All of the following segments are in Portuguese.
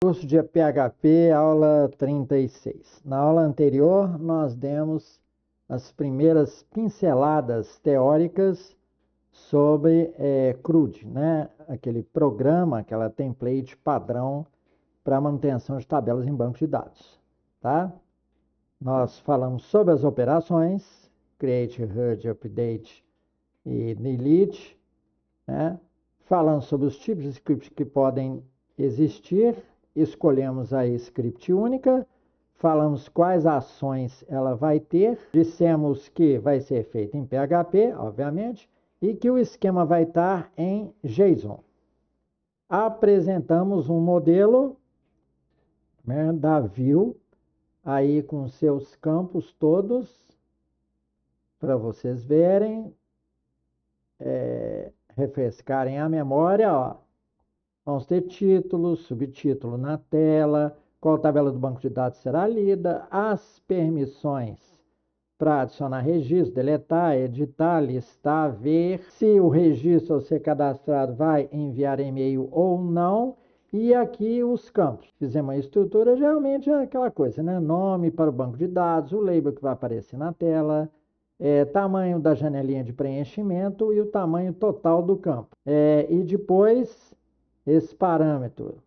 Curso de PHP, aula 36. Na aula anterior, nós demos as primeiras pinceladas teóricas sobre CRUD, né? Aquele programa, aquela template padrão para manutenção de tabelas em banco de dados, tá? Nós falamos sobre as operações, create, hide, update e delete, né? Falamos sobre os tipos de scripts que podem existir, escolhemos a script única, falamos quais ações ela vai ter, dissemos que vai ser feita em PHP, obviamente, e que o esquema vai estar em JSON. Apresentamos um modelo, né, da view, aí com seus campos todos, para vocês verem, refrescarem a memória, ó. Vamos ter título, subtítulo na tela, qual tabela do banco de dados será lida, as permissões para adicionar registro, deletar, editar, listar, ver, se o registro ao ser cadastrado vai enviar e-mail ou não, e aqui os campos. Fizemos a estrutura, geralmente é aquela coisa, né? Nome para o banco de dados, o label que vai aparecer na tela, tamanho da janelinha de preenchimento e o tamanho total do campo. E depois, esse parâmetro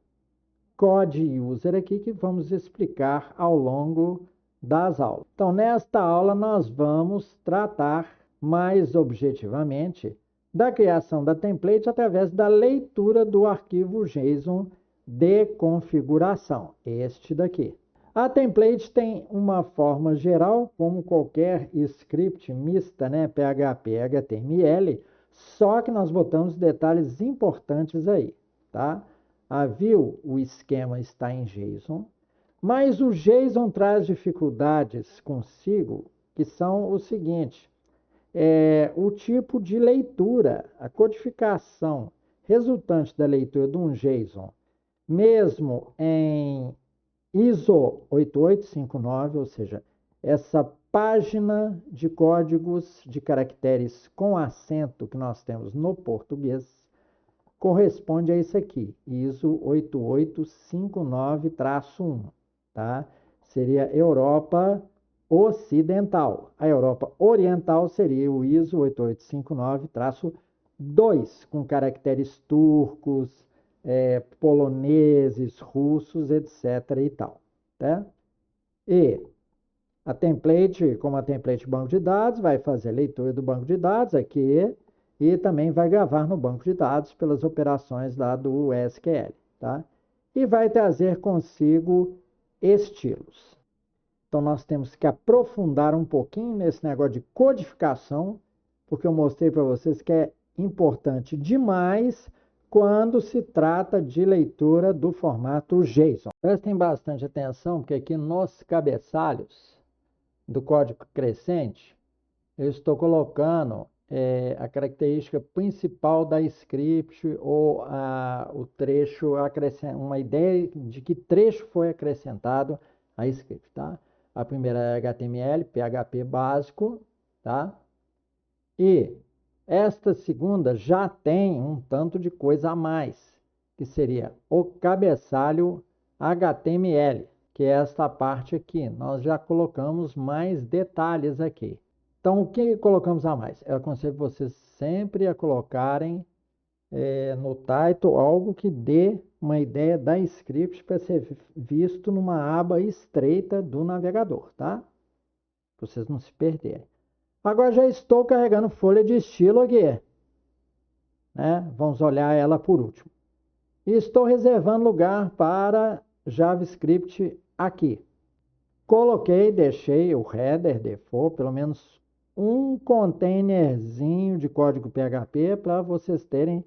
code user aqui que vamos explicar ao longo das aulas. Então, nesta aula, nós vamos tratar mais objetivamente da criação da template através da leitura do arquivo JSON de configuração, este daqui. A template tem uma forma geral, como qualquer script mista, né, PHP, HTML, só que nós botamos detalhes importantes aí, tá? A view, o esquema está em JSON, mas o JSON traz dificuldades consigo, que são o seguinte: o tipo de leitura, a codificação resultante da leitura de um JSON, mesmo em ISO 8859, ou seja, essa página de códigos de caracteres com acento que nós temos no português, corresponde a isso aqui, ISO 8859-1, tá? Seria Europa Ocidental. A Europa Oriental seria o ISO 8859-2, com caracteres turcos, poloneses, russos, etc. e tal, tá? E a template, como a template banco de dados, vai fazer a leitura do banco de dados aqui e também vai gravar no banco de dados pelas operações lá do SQL, tá? E vai trazer consigo estilos. Então, nós temos que aprofundar um pouquinho nesse negócio de codificação, porque eu mostrei para vocês que é importante demais quando se trata de leitura do formato JSON. Prestem bastante atenção, porque aqui nos cabeçalhos do código crescente, eu estou colocando a característica principal da script ou o trecho, uma ideia de que trecho foi acrescentado à script, tá? A primeira é HTML, PHP básico, tá? E esta segunda já tem um tanto de coisa a mais, que seria o cabeçalho HTML, que é esta parte aqui. Nós já colocamos mais detalhes aqui. Então, o que colocamos a mais? Eu aconselho vocês sempre a colocarem no title algo que dê uma ideia da script para ser visto numa aba estreita do navegador, tá? Para vocês não se perderem. Agora já estou carregando folha de estilo aqui, né? Vamos olhar ela por último. E estou reservando lugar para JavaScript aqui. Coloquei, deixei o header default, pelo menos um containerzinho de código PHP para vocês terem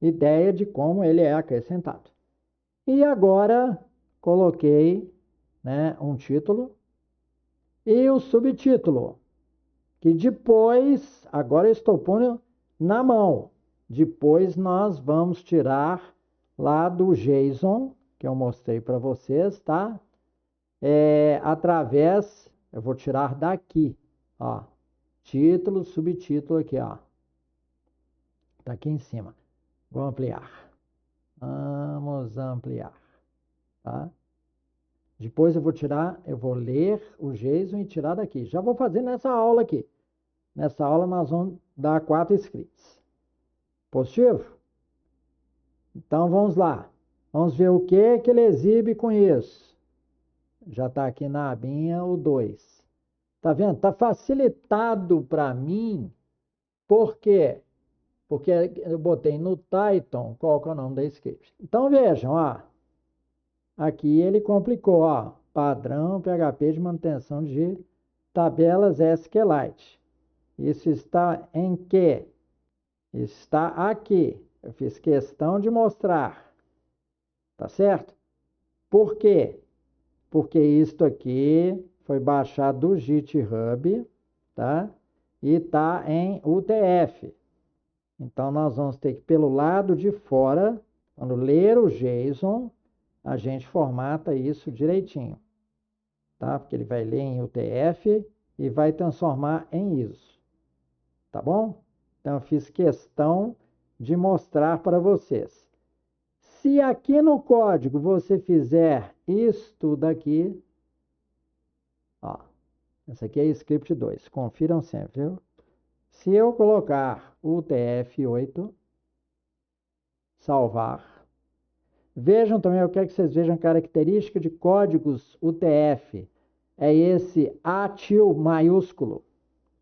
ideia de como ele é acrescentado. E agora coloquei, né, um título e o subtítulo, que depois, agora eu estou pondo na mão, depois nós vamos tirar lá do JSON, que eu mostrei para vocês, tá? Através, eu vou tirar daqui, ó, título, subtítulo aqui, ó, tá aqui em cima. Vou ampliar. Vamos ampliar. tá? Depois eu vou ler o JSON e tirar daqui. Já vou fazer nessa aula aqui. Nessa aula nós vamos dar 4 scripts. Positivo? Então vamos lá. Vamos ver o que ele exibe com isso. Já está aqui na abinha o 2. Tá vendo? Está facilitado para mim. Por quê? Porque eu botei no Python qual que é o nome da script. Então vejam, ó. Aqui ele complicou, ó. Padrão PHP de manutenção de tabelas SQLite. Isso está em quê? Está aqui. Eu fiz questão de mostrar. Tá certo? Por quê? Porque isto aqui foi baixado do GitHub, tá? E está em UTF. Então, nós vamos ter que, pelo lado de fora, quando ler o JSON, a gente formata isso direitinho, tá? Porque ele vai ler em UTF e vai transformar em ISO, tá bom? Então, eu fiz questão de mostrar para vocês. Se aqui no código você fizer isto daqui, ó, essa aqui é script 2, confiram sempre, viu? Se eu colocar UTF-8, salvar, vejam também, eu quero que vocês vejam característica de códigos UTF, é esse ATIL maiúsculo,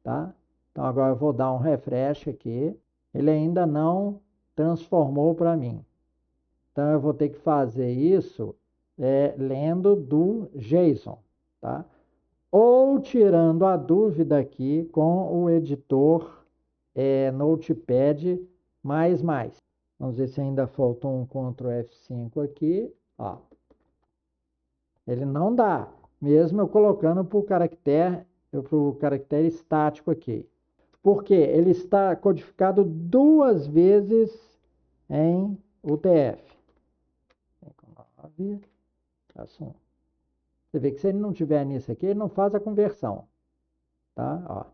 tá? Então agora eu vou dar um refresh aqui, ele ainda não transformou para mim. Então eu vou ter que fazer isso lendo do JSON, tá? Ou tirando a dúvida aqui com o editor Notepad++. Vamos ver se ainda faltou um Ctrl F5 aqui. Ó. Ele não dá, mesmo eu colocando para o caractere estático aqui. Por quê? Ele está codificado 2 vezes em UTF. 9, traço 1. Você vê que se ele não tiver nisso aqui, ele não faz a conversão, tá? Ó,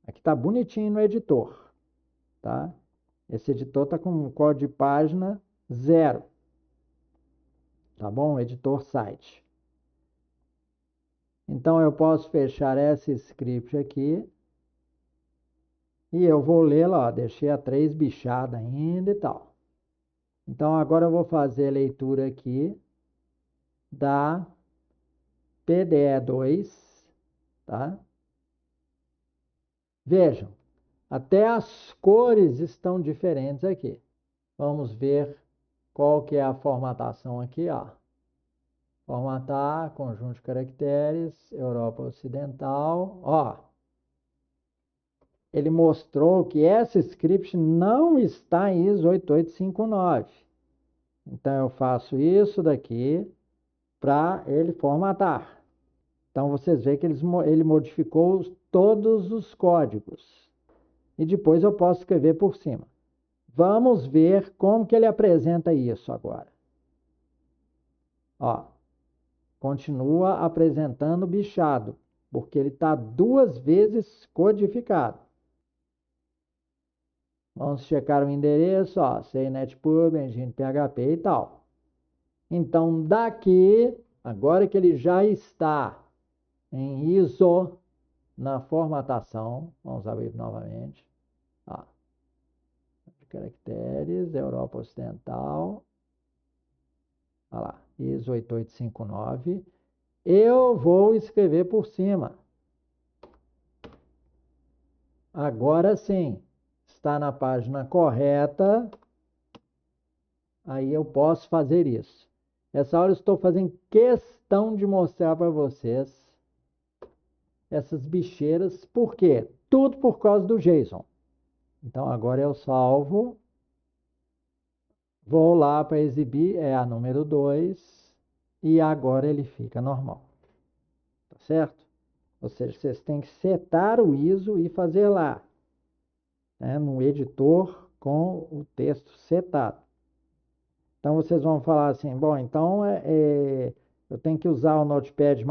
aqui tá bonitinho no editor, tá? Esse editor tá com um código de página 0, tá bom? Editor site. Então, eu posso fechar esse script aqui e eu vou lê-la, ó, deixei a 3 bichada ainda e tal. Então, agora eu vou fazer a leitura aqui da PDE2, tá? Vejam, até as cores estão diferentes aqui. Vamos ver qual que é a formatação aqui, ó. Formatar, conjunto de caracteres, Europa Ocidental, ó. Ele mostrou que essa script não está em ISO 8859. Então, eu faço isso daqui para ele formatar. Então, vocês veem que ele modificou todos os códigos. E depois eu posso escrever por cima. Vamos ver como que ele apresenta isso agora. Ó, continua apresentando bichado, porque ele está 2 vezes codificado. Vamos checar o endereço, ó, CNetPub, Engine PHP e tal. Então, daqui, agora que ele já está em ISO na formatação, vamos abrir novamente, ó, caracteres, Europa Ocidental, olha lá, ISO 8859, eu vou escrever por cima. Agora sim, está na página correta, aí eu posso fazer isso. Essa hora eu estou fazendo questão de mostrar para vocês essas bicheiras, por quê? Tudo por causa do JSON. Então agora eu salvo, vou lá para exibir, é a número 2, e agora ele fica normal. Tá certo? Ou seja, vocês têm que setar o ISO e fazer lá, né, no editor com o texto setado. Então, vocês vão falar assim, bom, então eu tenho que usar o Notepad++?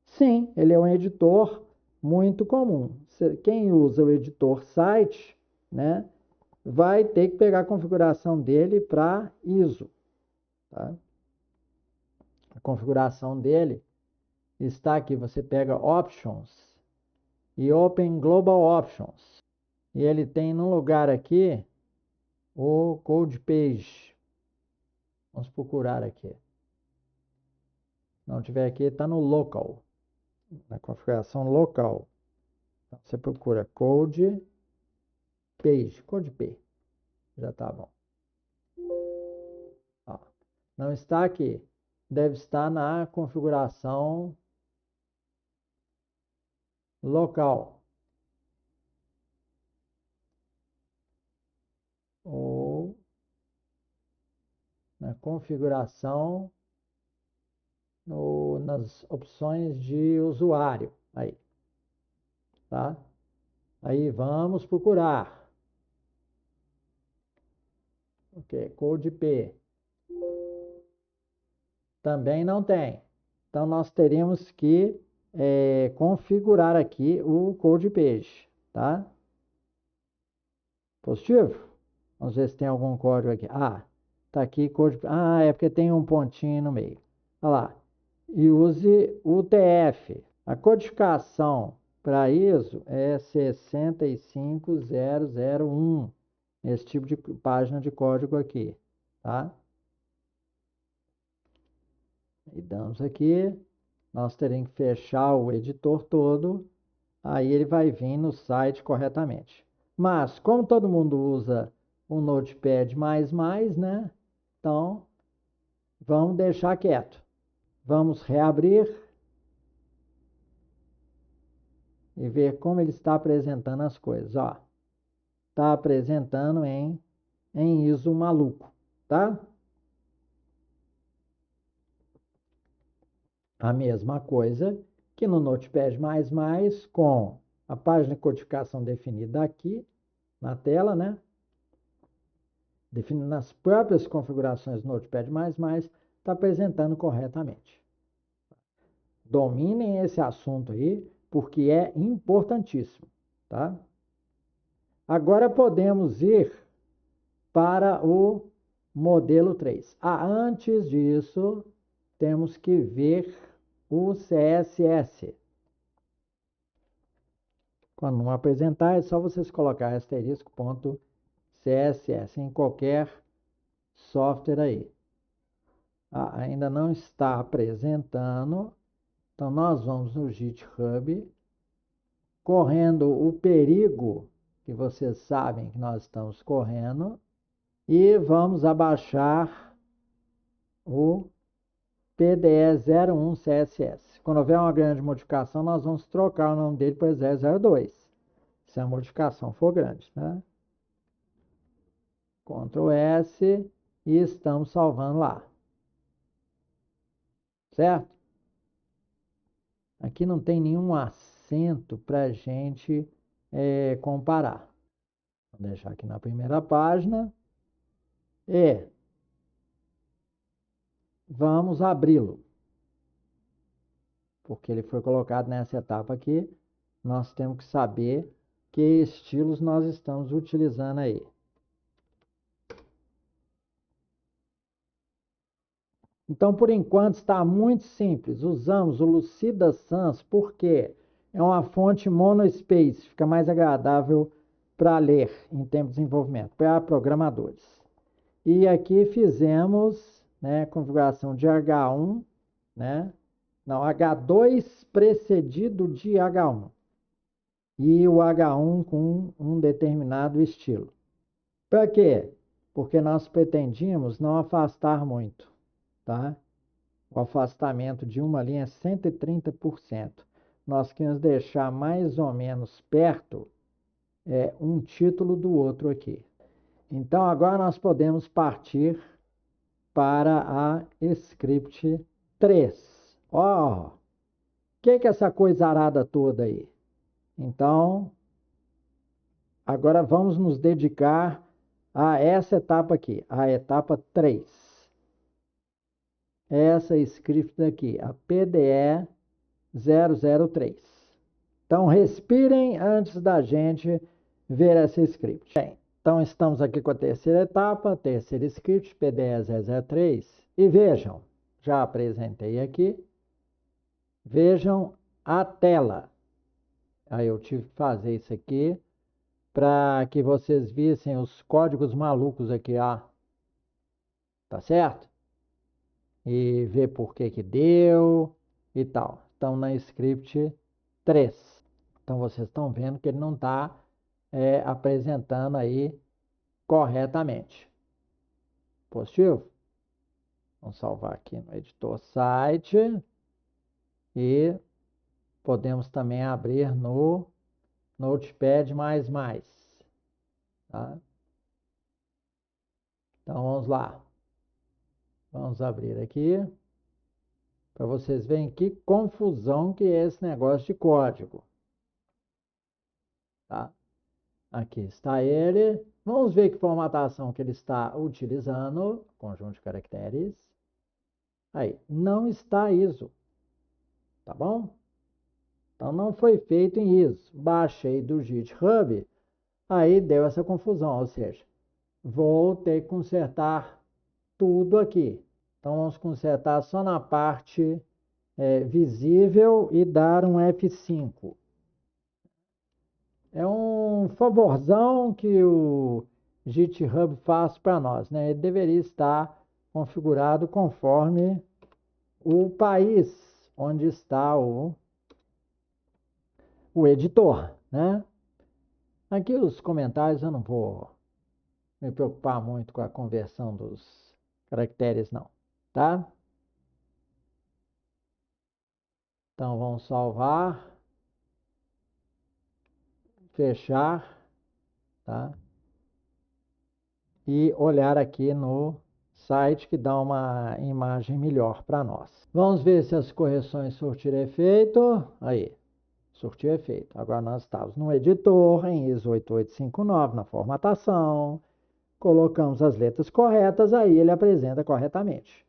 Sim, ele é um editor muito comum. Quem usa o editor site, né, vai ter que pegar a configuração dele para ISO. Tá? A configuração dele está aqui. Você pega Options e Open Global Options. E ele tem no lugar aqui o Code Page. Vamos procurar aqui. Se não tiver aqui, está no Local. Na configuração local. Então, você procura Code Page. Code P. Já está bom. Ó, não está aqui. Deve estar na configuração local. Ou na configuração ou nas opções de usuário. Aí. Tá? Aí vamos procurar. Ok, Code P. Também não tem. Então, nós teríamos que configurar aqui o Code Page, tá? Positivo? Vamos ver se tem algum código aqui. Ah, tá aqui Code. Ah, é porque tem um pontinho no meio. Olha lá. E use UTF. A codificação para ISO é 65001. Esse tipo de página de código aqui, tá? E damos aqui. Nós teremos que fechar o editor todo. Aí ele vai vir no site corretamente. Mas, como todo mundo usa o Notepad++, né? Então, vamos deixar quieto. Vamos reabrir e ver como ele está apresentando as coisas. Ó, está apresentando em ISO maluco, tá? A mesma coisa que no Notepad++, com a página de codificação definida aqui na tela, né? Definindo nas próprias configurações do Notepad++, está apresentando corretamente. Dominem esse assunto aí, porque é importantíssimo, tá? Agora podemos ir para o modelo 3. Ah, antes disso, temos que ver o CSS. Quando não apresentar, é só vocês colocar *.css em qualquer software aí. Ah, ainda não está apresentando. Então, nós vamos no GitHub, correndo o perigo que vocês sabem que nós estamos correndo, e vamos abaixar o PDE01 CSS. Quando houver uma grande modificação, nós vamos trocar o nome dele para 002, se a modificação for grande, né? Ctrl S e estamos salvando lá. Certo? Aqui não tem nenhum acento para a gente comparar. Vou deixar aqui na primeira página. E vamos abri-lo. Porque ele foi colocado nessa etapa aqui. Nós temos que saber que estilos nós estamos utilizando aí. Então, por enquanto, está muito simples. Usamos o Lucida Sans porque é uma fonte monospace, fica mais agradável para ler em tempo de desenvolvimento, para programadores. E aqui fizemos, né, configuração de H1, né? Não, H2 precedido de H1. E o H1 com um determinado estilo. Para quê? Porque nós pretendíamos não afastar muito, tá? O afastamento de uma linha é 130%. Nós queremos deixar mais ou menos perto um título do outro aqui. Então, agora nós podemos partir para a script 3. Ó, o que é essa coisa arada toda aí? Então, agora vamos nos dedicar a essa etapa aqui, a etapa 3. Essa script daqui, a PDE 003. Então, respirem antes da gente ver essa script. Bem, então, estamos aqui com a terceira etapa, terceira script, PDE 003. E vejam, já apresentei aqui. Vejam a tela. Aí eu tive que fazer isso aqui para que vocês vissem os códigos malucos aqui, ó. Tá certo? E ver por que que deu e tal. Então, na script 3. Então, vocês estão vendo que ele não está apresentando aí corretamente. Positivo? Vamos salvar aqui no editor site. E podemos também abrir no Notepad++. Tá? Então, vamos lá. Vamos abrir aqui. Para vocês verem que confusão que é esse negócio de código. Tá? Aqui está ele. Vamos ver que formatação que ele está utilizando. Conjunto de caracteres. Aí, não está ISO. Tá bom? Então, não foi feito em ISO. Baixei do GitHub. Aí deu essa confusão. Ou seja, vou ter que consertar tudo aqui. Então, vamos consertar só na parte visível e dar um F5. É um favorzão que o GitHub faz para nós, né? Ele deveria estar configurado conforme o país onde está o editor, né? Aqui os comentários eu não vou me preocupar muito com a conversão dos caracteres, não, tá? Então vamos salvar, fechar, tá? E olhar aqui no site que dá uma imagem melhor para nós. Vamos ver se as correções surtiram efeito. Aí, surtiu efeito. Agora nós estamos no editor, em ISO 8859, na formatação. Colocamos as letras corretas, aí ele apresenta corretamente.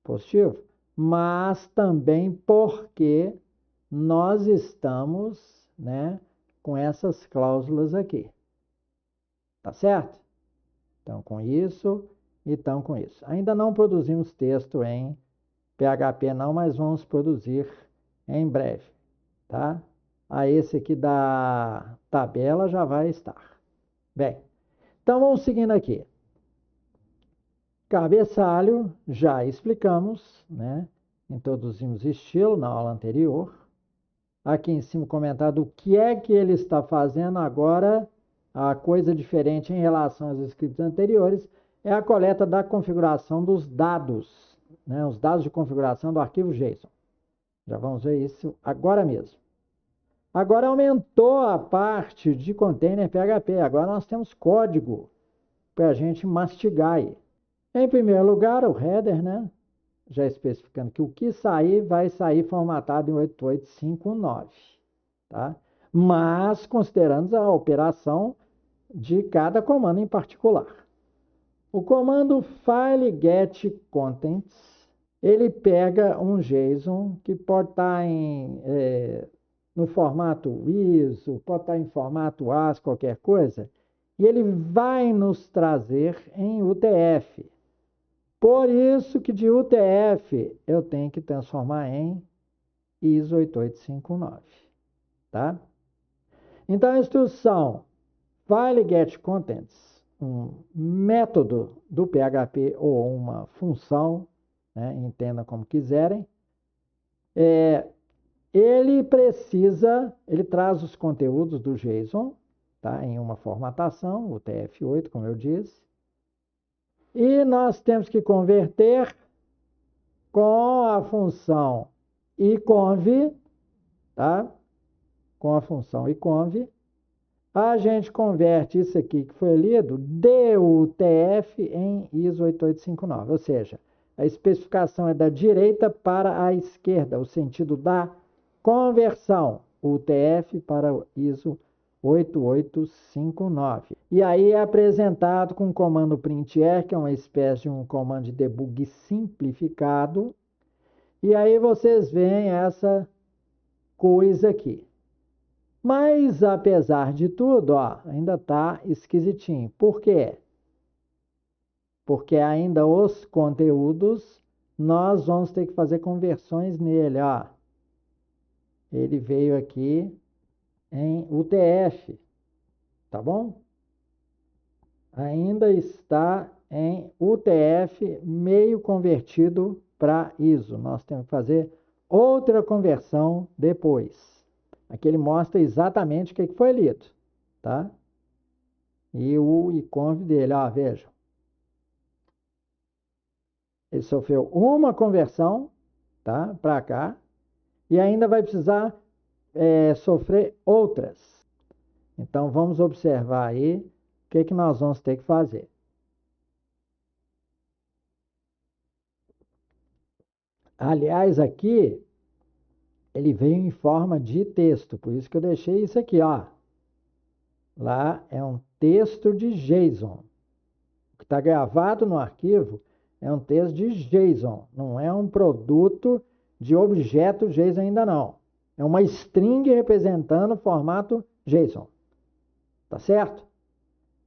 Positivo? Mas também porque nós estamos, né, com essas cláusulas aqui. Tá certo? Então, com isso e então com isso. Ainda não produzimos texto em PHP não, mas vamos produzir em breve, tá? Aí esse aqui da tabela já vai estar. Bem, então vamos seguindo aqui. Cabeçalho, já explicamos, né? Introduzimos estilo na aula anterior. Aqui em cima comentado o que é que ele está fazendo agora. A coisa diferente em relação aos scripts anteriores é a coleta da configuração dos dados, né? Os dados de configuração do arquivo JSON. Já vamos ver isso agora mesmo. Agora aumentou a parte de container PHP. Agora nós temos código para a gente mastigar aí. Em primeiro lugar, o header, né? Já especificando que o que sair vai sair formatado em 8859, tá? Mas considerando a operação de cada comando em particular. O comando fileGetContents, ele pega um JSON que pode estar no formato ISO, pode estar em formato AS, qualquer coisa, e ele vai nos trazer em UTF. Por isso que de UTF eu tenho que transformar em ISO 8859, tá? Então a instrução fileGetContents, um método do PHP ou uma função, né, entenda como quiserem, ele traz os conteúdos do JSON, tá, em uma formatação, o TF8, como eu disse, e nós temos que converter com a função iconv, tá? Com a função iconv, a gente converte isso aqui que foi lido, DUTF, em ISO 8859, ou seja, a especificação é da direita para a esquerda, o sentido da conversão, UTF para o ISO 8859. E aí é apresentado com o comando printr, que é uma espécie de um comando de debug simplificado. E aí vocês veem essa coisa aqui. Mas, apesar de tudo, ó, ainda está esquisitinho. Por quê? Porque ainda os conteúdos nós vamos ter que fazer conversões nele, ó. Ele veio aqui em UTF, tá bom? Ainda está em UTF meio convertido para ISO. Nós temos que fazer outra conversão depois. Aqui ele mostra exatamente o que foi lido, tá? E o ICONV dele, ó, vejam. Ele sofreu uma conversão, tá? Para cá. E ainda vai precisar sofrer outras. Então, vamos observar aí o que nós vamos ter que fazer. Aliás, aqui, ele veio em forma de texto, por isso que eu deixei isso aqui, ó. Lá é um texto de JSON. O que está gravado no arquivo é um texto de JSON, não é um produto de objeto JSON ainda não. É uma string representando o formato JSON. Tá certo?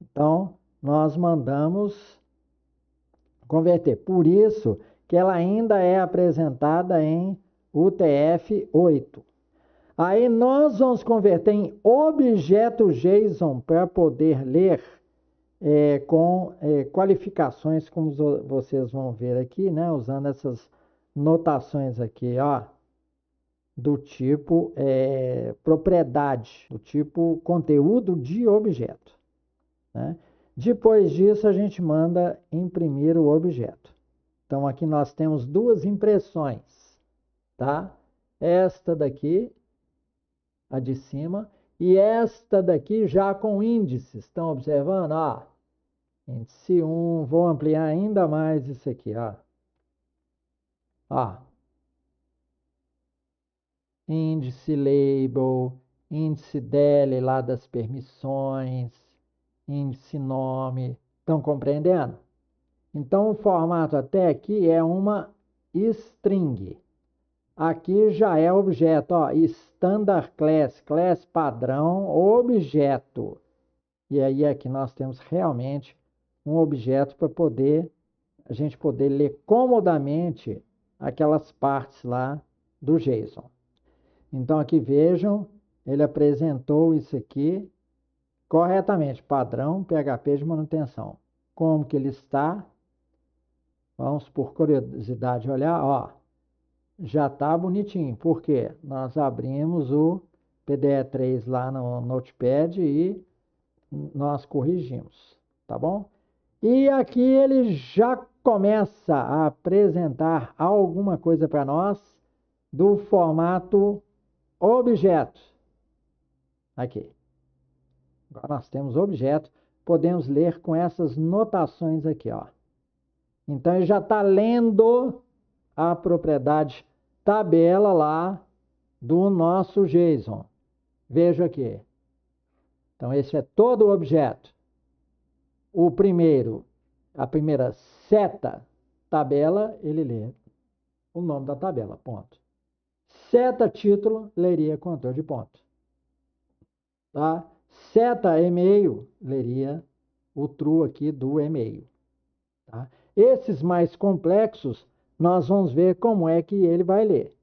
Então, nós mandamos converter. Por isso que ela ainda é apresentada em UTF-8. Aí nós vamos converter em objeto JSON para poder ler com qualificações, como vocês vão ver aqui, né? Usando essas notações aqui, ó, do tipo propriedade, do tipo conteúdo de objeto, né? Depois disso, a gente manda imprimir o objeto. Então, aqui nós temos duas impressões, tá? Esta daqui, a de cima, e esta daqui já com índices. Estão observando? Ó, índice 1, vou ampliar ainda mais isso aqui, ó. Ó, índice label, índice del lá das permissões, índice nome. Estão compreendendo? Então, o formato até aqui é uma string. Aqui já é objeto, ó, standard class, class padrão, objeto. E aí aqui nós temos realmente um objeto para a gente poder ler comodamente aquelas partes lá do JSON. Então aqui vejam, ele apresentou isso aqui corretamente, padrão PHP de manutenção. Como que ele está? Vamos por curiosidade olhar, ó, já está bonitinho. Por quê? Nós abrimos o PDE3 lá no Notepad e nós corrigimos, tá bom? E aqui ele já começa a apresentar alguma coisa para nós do formato objeto. Aqui. Agora nós temos objeto, podemos ler com essas notações aqui, ó. Então ele já está lendo a propriedade tabela lá do nosso JSON. Veja aqui. Então esse é todo o objeto. A primeira seta tabela, ele lê o nome da tabela, ponto. Seta título, leria controle de ponto. Tá? Seta e-mail, leria o true aqui do e-mail. Tá? Esses mais complexos, nós vamos ver como é que ele vai ler.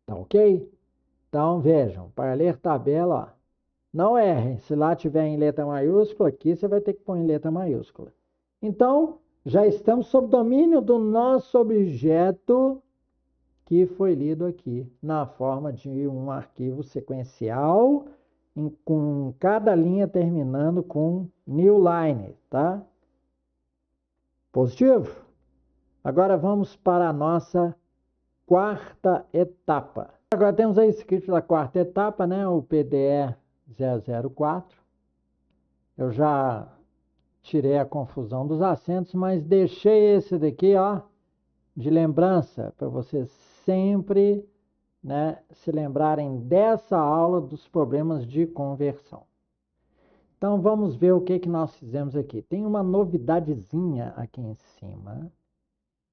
Tá ok? Então, vejam, para ler tabela, ó, não errem. Se lá tiver em letra maiúscula, aqui você vai ter que pôr em letra maiúscula. Então, já estamos sob domínio do nosso objeto que foi lido aqui, na forma de um arquivo sequencial, com cada linha terminando com new line, tá? Positivo? Agora vamos para a nossa quarta etapa. Agora temos aí escrito da quarta etapa, né? O PDE 004. Eu já tirei a confusão dos acentos, mas deixei esse daqui, ó, de lembrança, para vocês sempre, né, se lembrarem dessa aula dos problemas de conversão. Então, vamos ver o que nós fizemos aqui. Tem uma novidadezinha aqui em cima,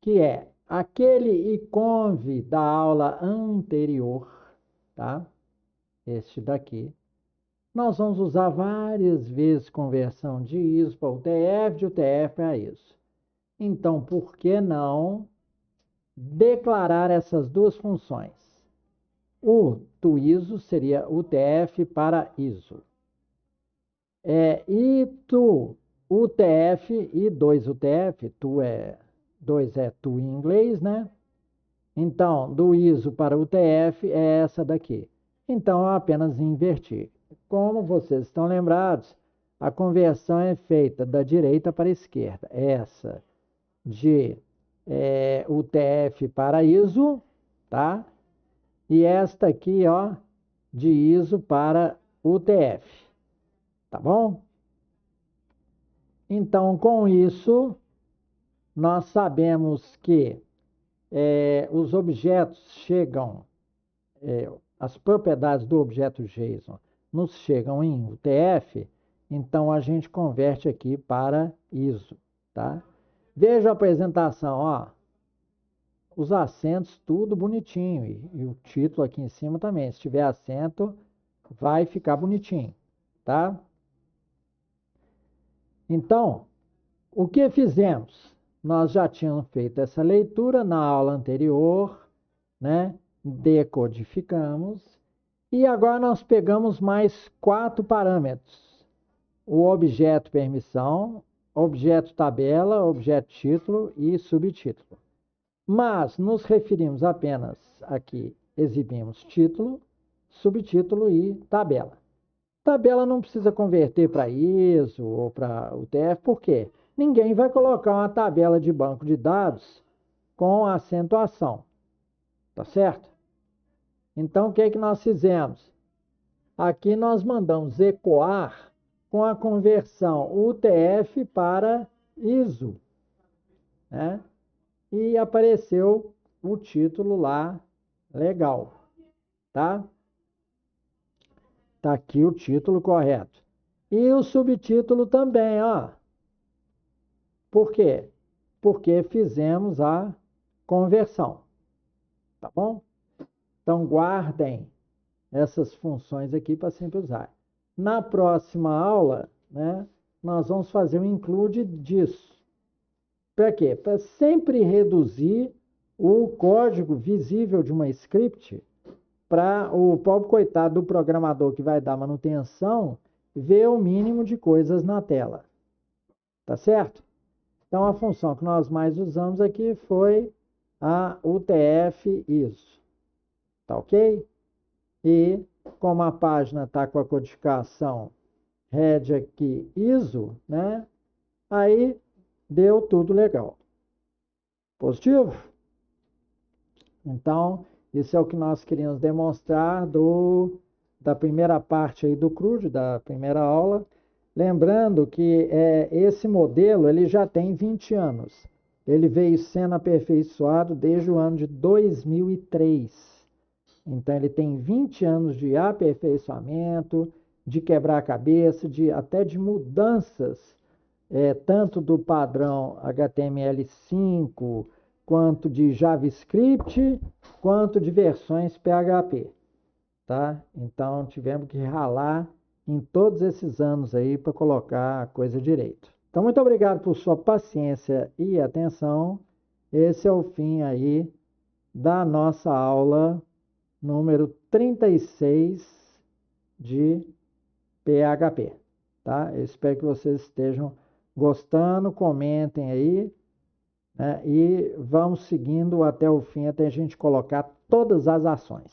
que é aquele iconv da aula anterior, tá? Este daqui. Nós vamos usar várias vezes conversão de ISO para UTF, de UTF para ISO. Então, por que não declarar essas duas funções? O to ISO seria UTF para ISO. E to UTF e 2 UTF, dois é to em inglês, né? Então, do ISO para UTF é essa daqui. Então, eu apenas inverti. Como vocês estão lembrados, a conversão é feita da direita para a esquerda. Essa de UTF para ISO, tá? E esta aqui, ó, de ISO para UTF, tá bom? Então, com isso, nós sabemos que os objetos chegam, as propriedades do objeto JSON nos chegam em UTF, então a gente converte aqui para ISO, tá? Veja a apresentação, ó. Os acentos, tudo bonitinho. E o título aqui em cima também. Se tiver acento, vai ficar bonitinho, tá? Então, o que fizemos? Nós já tínhamos feito essa leitura na aula anterior, né? Decodificamos. E agora nós pegamos mais 4 parâmetros. O objeto permissão, objeto tabela, objeto título e subtítulo. Mas nos referimos apenas aqui, exibimos título, subtítulo e tabela. Tabela não precisa converter para ISO ou para UTF, por quê? Ninguém vai colocar uma tabela de banco de dados com acentuação, tá certo? Então, o que é que nós fizemos? Aqui nós mandamos ecoar com a conversão UTF para ISO, né? E apareceu o título lá, legal, tá? Tá aqui o título correto. E o subtítulo também, ó. Por quê? Porque fizemos a conversão, tá bom? Então, guardem essas funções aqui para sempre usar. Na próxima aula, né, nós vamos fazer um include disso. Para quê? Para sempre reduzir o código visível de uma script para o pobre coitado do programador que vai dar manutenção ver o mínimo de coisas na tela. Tá certo? Então, a função que nós mais usamos aqui foi a UTF-ISO. Tá ok? E como a página está com a codificação head aqui ISO, né? Aí deu tudo legal. Positivo? Então, isso é o que nós queríamos demonstrar da primeira parte aí do CRUD, da primeira aula. Lembrando que esse modelo ele já tem 20 anos. Ele veio sendo aperfeiçoado desde o ano de 2003. Então, ele tem 20 anos de aperfeiçoamento, de quebrar a cabeça, até de mudanças, tanto do padrão HTML5, quanto de JavaScript, quanto de versões PHP, tá? Então, tivemos que ralar em todos esses anos aí para colocar a coisa direito. Então, muito obrigado por sua paciência e atenção. Esse é o fim aí da nossa aula número 36 de PHP, tá? Eu espero que vocês estejam gostando, comentem aí, né? E vamos seguindo até o fim, até a gente colocar todas as ações.